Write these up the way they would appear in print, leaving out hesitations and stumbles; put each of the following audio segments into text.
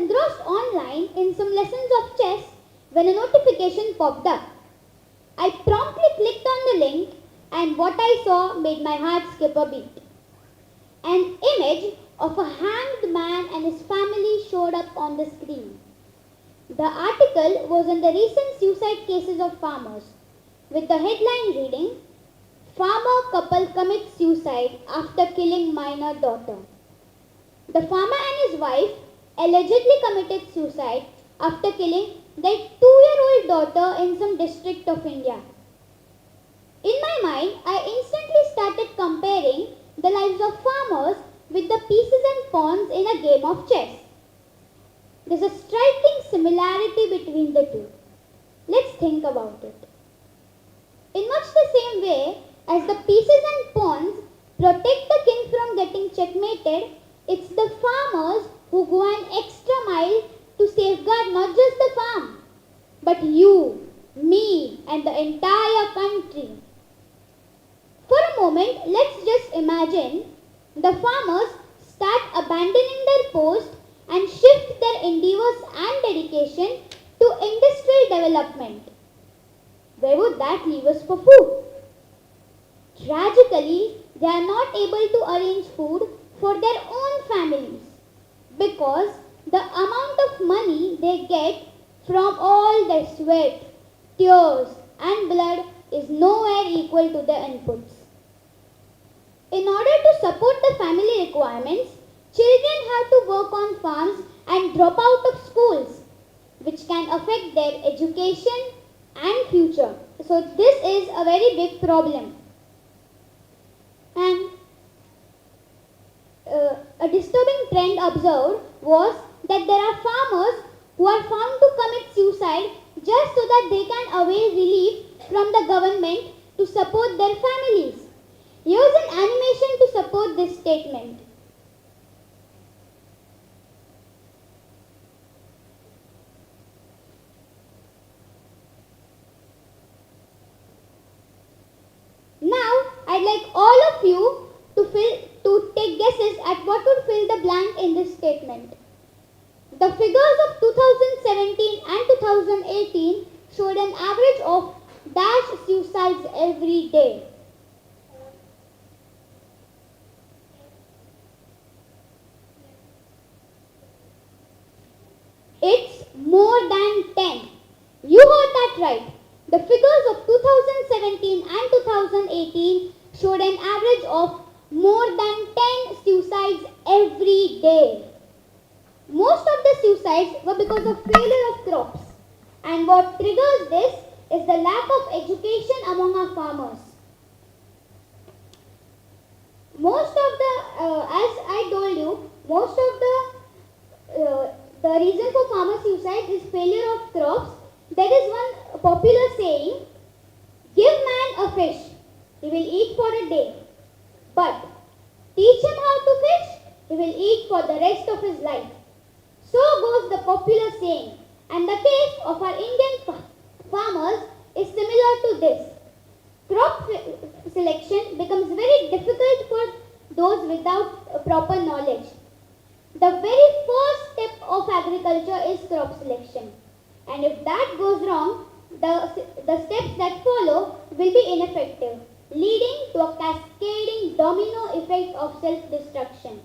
engrossed online in some lessons of chess when a notification popped up. I promptly clicked on the link, and what I saw made my heart skip a beat. An image of a hanged man and his family showed up on the screen. The article was on the recent suicide cases of farmers, with the headline reading, "Farmer couple commits suicide after killing minor daughter." The farmer and his wife allegedly committed suicide after killing their 2-year-old daughter in some district of India. In my mind, I instantly started comparing the lives of farmers with the pieces and pawns in a game of chess. There's a striking similarity between the two. Let's think about it. In much the same way as the pieces and pawns protect the king from getting checkmated, it's the farmers who go an extra mile to safeguard not just the farm, but you, me, and the entire country. For a moment, let's just imagine the farmers start abandoning their post and shift their endeavors and dedication to industrial development. Where would that leave us for food? Tragically, they are not able to arrange food for their own families because the amount of money they get from all their sweat, tears, and blood is nowhere equal to the inputs. In order to support the family requirements, children have to work on farms and drop out of schools, which can affect their education and future. So this is a very big problem. And a disturbing trend observed was that there are farmers who are found to commit suicide just so that they can avail relief from the government to support their families. Here's an animation to support this statement. Now, I'd like all of you to take guesses at what would fill the blank in this statement. The figures of 2017 and 2018 showed an average of dash suicides every day. It's more than 10. You heard that right. The figures of 2017 and 2018 showed an average of more than 10 suicides every day. Most of the suicides were because of failure of crops. And what triggers this is the lack of education among our farmers. Most of the, as I told you, most of the reason for farmer suicide is failure of crops. There is one popular saying, give man a fish, he will eat for a day. But teach him how to fish, he will eat for the rest of his life. So goes the popular saying. And the case of our Indian farmers is similar to this. Crop selection becomes very difficult for those without proper knowledge. The very first step of agriculture is crop selection. And if that goes wrong, the steps that follow will be ineffective, leading to a cascading domino effect of self-destruction.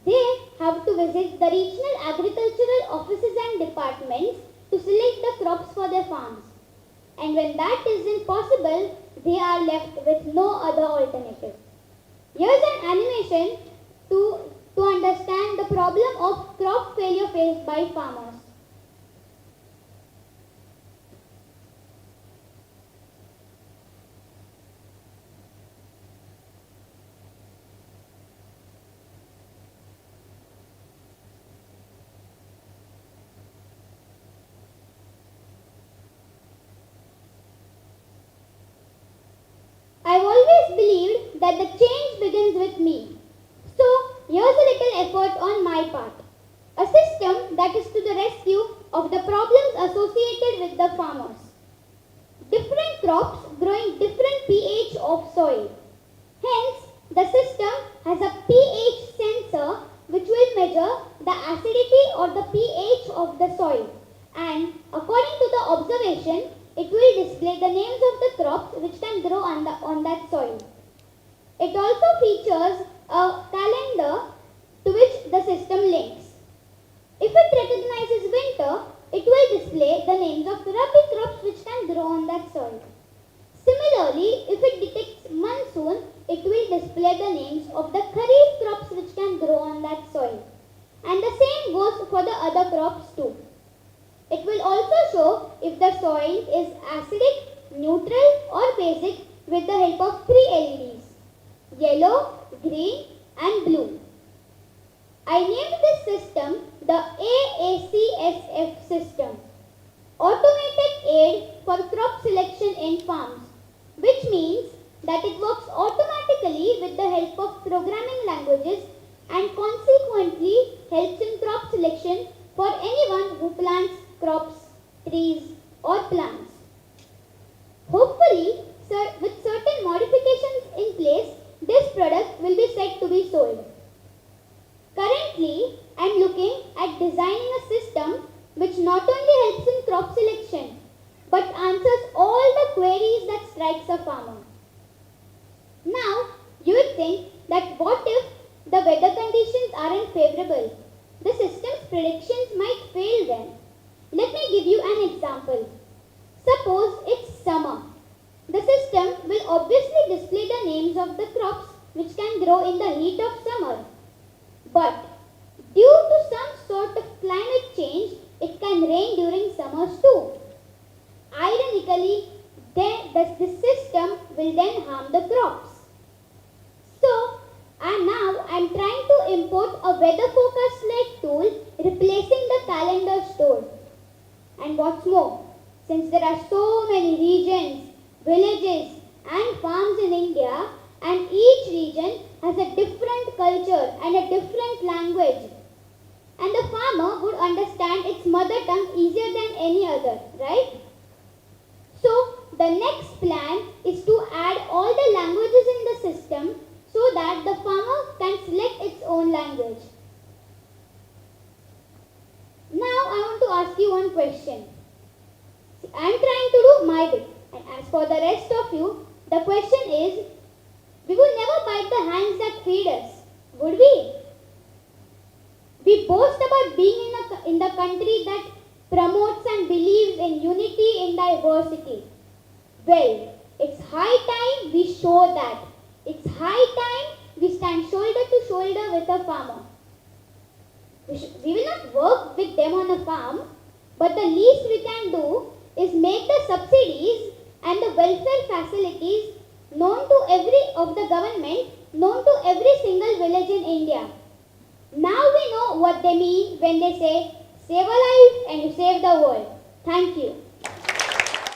They have to visit the regional agricultural offices and departments to select the crops for their farms. And when that isn't possible, they are left with no other alternative. Here's an animation to understand the problem of crop failure faced by farmers. I've always believed that the change begins with me. So, here's a little effort on my part. A system that is to the rescue of the problems associated with the farmers. Different crops growing different pH of soil. Hence, the system has a pH sensor which will measure the acidity or the pH of the soil, and according to the observation, it will display the names of the crops which can grow on that soil. It also features a calendar to which the system links. If it recognizes winter, it will display the names of rabi crops which can grow on that soil. Similarly, if it detects monsoon, it will display the names of the kharif crops which can grow on that soil. And the same goes for the other crops too. It will also show if the soil is acidic, neutral or basic with the help of 3 LEDs: yellow, green and blue. I named this system the AACSF system, Automated Aid for Crop Selection in Farms, which means that it works automatically with the help of programming languages and consequently helps in crop selection for anyone who plants crops, trees or plants. Hopefully, with certain modifications in place, this product will be said to be sold. Currently, I am looking at designing a system which not only helps in crop selection but answers all the queries that strikes a farmer. Now, you would think that what if the weather conditions aren't favorable? The system's predictions might fail then. Let me give you an example. Suppose it's summer. The system will obviously display the names of the crops which can grow in the heat of summer. But due to some sort of climate change, it can rain during summers too. Ironically, this system will then harm the crops. So, now I am trying to import a weather forecast-like tool replacing the calendar stored. And what's more, since there are so many regions, villages and farms in India, and each region has a different culture and a different language, and the farmer would understand its mother tongue easier than any other, right? So, the next plan is to add all the languages in the system so that the farmer can select its own language. Now, I want to ask you one question. I am trying to do my bit, and as for the rest of you, the question is, we will never bite the hands that feed us, would we? We boast about being in the country that promotes and believes in unity in diversity. Well, it's high time we show that. It's high time we stand shoulder to shoulder with a farmer. We will not work with them on a farm, but the least we can do is make the subsidies and the welfare facilities known to the government known to every single village in India. Now we know what they mean when they say, save a life and you save the world. Thank you.